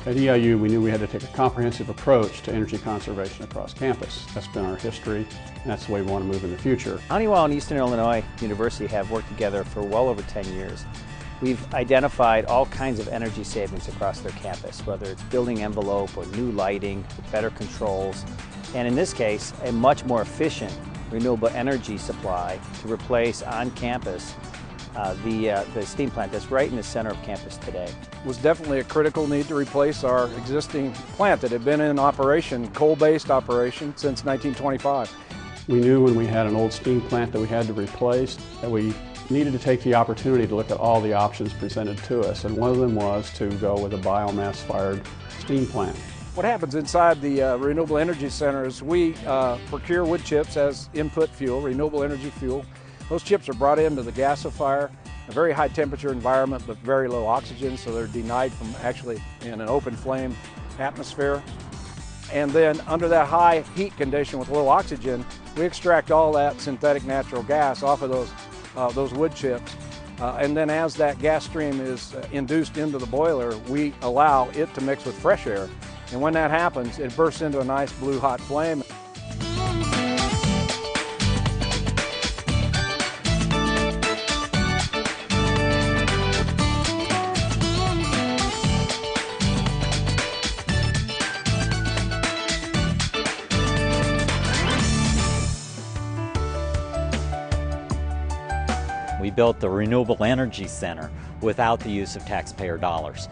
At EIU, we knew we had to take a comprehensive approach to energy conservation across campus. That's been our history, and that's the way we want to move in the future. Honeywell and Eastern Illinois University have worked together for well over 10 years. We've identified all kinds of energy savings across their campus, whether it's building envelope or new lighting, better controls, and in this case, a much more efficient renewable energy supply to replace on campus the steam plant that's right in the center of campus today. It was definitely a critical need to replace our existing plant that had been in operation, coal-based operation, since 1925. We knew when we had an old steam plant that we had to replace that we needed to take the opportunity to look at all the options presented to us, and one of them was to go with a biomass-fired steam plant. What happens inside the Renewable Energy Center is we procure wood chips as input fuel, renewable energy fuel. Those chips are brought into the gasifier, a very high temperature environment but very low oxygen, so they're denied from actually in an open flame atmosphere. And then under that high heat condition with low oxygen, we extract all that synthetic natural gas off of those wood chips. And then as that gas stream is induced into the boiler, we allow it to mix with fresh air. And when that happens, it bursts into a nice blue hot flame. We built the Renewable Energy Center without the use of taxpayer dollars.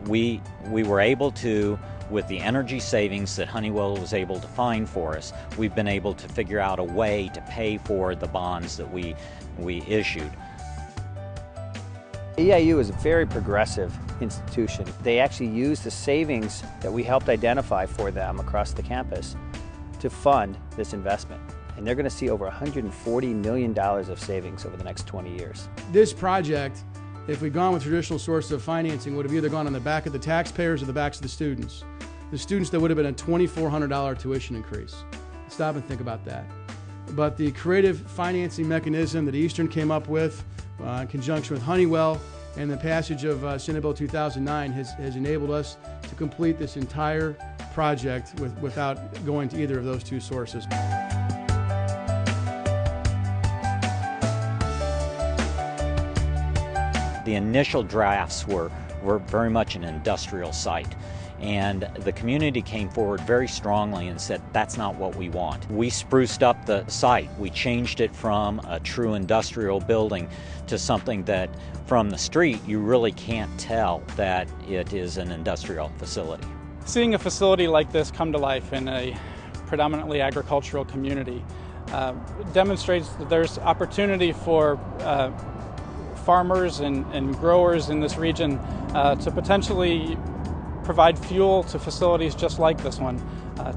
We were able to, with the energy savings that Honeywell was able to find for us, we've been able to figure out a way to pay for the bonds that we issued. EIU is a very progressive institution. They actually use the savings that we helped identify for them across the campus to fund this investment. And they're going to see over $140 million of savings over the next 20 years. This project, if we'd gone with traditional sources of financing, would have either gone on the back of the taxpayers or the backs of the students. The students, there would have been a $2,400 tuition increase. Stop and think about that. But the creative financing mechanism that Eastern came up with in conjunction with Honeywell and the passage of Senate Bill 2009 has enabled us to complete this entire project without going to either of those two sources. The initial drafts were very much an industrial site, and the community came forward very strongly and said, that's not what we want. We spruced up the site. We changed it from a true industrial building to something that from the street you really can't tell that it is an industrial facility. Seeing a facility like this come to life in a predominantly agricultural community demonstrates that there's opportunity for farmers and growers in this region to potentially provide fuel to facilities just like this one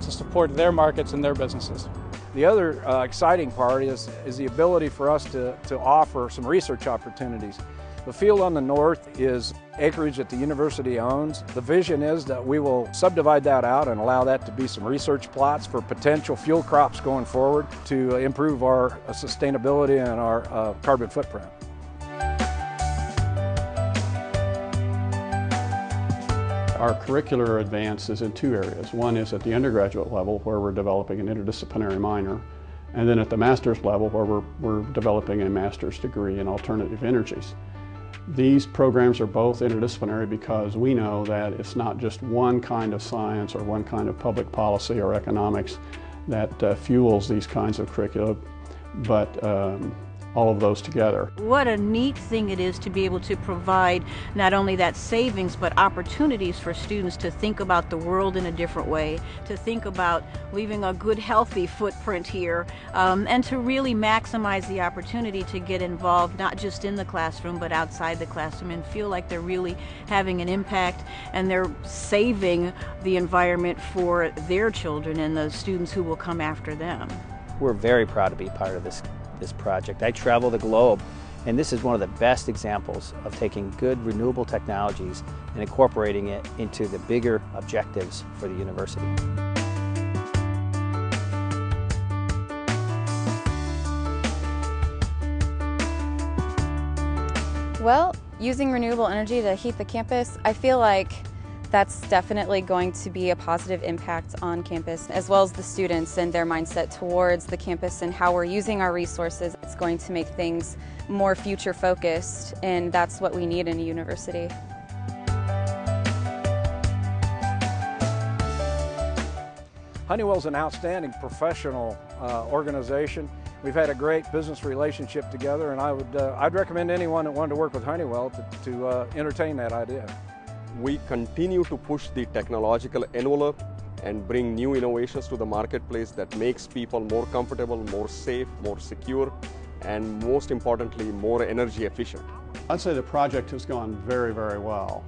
to support their markets and their businesses. The other exciting part is the ability for us to offer some research opportunities. The field on the north is acreage that the university owns. The vision is that we will subdivide that out and allow that to be some research plots for potential fuel crops going forward to improve our sustainability and our carbon footprint. Our curricular advance is in two areas. One is at the undergraduate level, where we're developing an interdisciplinary minor, and then at the master's level, where we're developing a master's degree in alternative energies. These programs are both interdisciplinary because we know that it's not just one kind of science or one kind of public policy or economics that fuels these kinds of curricula, but all of those together. What a neat thing it is to be able to provide not only that savings but opportunities for students to think about the world in a different way, to think about leaving a good healthy footprint here, and to really maximize the opportunity to get involved not just in the classroom but outside the classroom and feel like they're really having an impact and they're saving the environment for their children and the students who will come after them. We're very proud to be part of this project. I travel the globe, and this is one of the best examples of taking good renewable technologies and incorporating it into the bigger objectives for the university. Well, using renewable energy to heat the campus, I feel like That's definitely going to be a positive impact on campus, as well as the students and their mindset towards the campus and how we're using our resources. It's going to make things more future focused, and that's what we need in a university. Honeywell's an outstanding professional organization. We've had a great business relationship together, and I'd recommend anyone that wanted to work with Honeywell to entertain that idea. We continue to push the technological envelope and bring new innovations to the marketplace that makes people more comfortable, more safe, more secure, and most importantly, more energy efficient. I'd say the project has gone very, very well.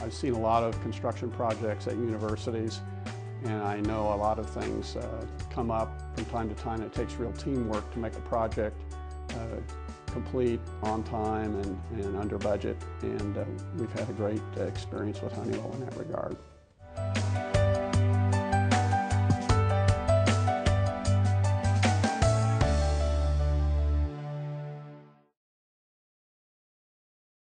I've seen a lot of construction projects at universities, and I know a lot of things come up from time to time. It takes real teamwork to make a project complete on time and under budget, and we've had a great experience with Honeywell in that regard.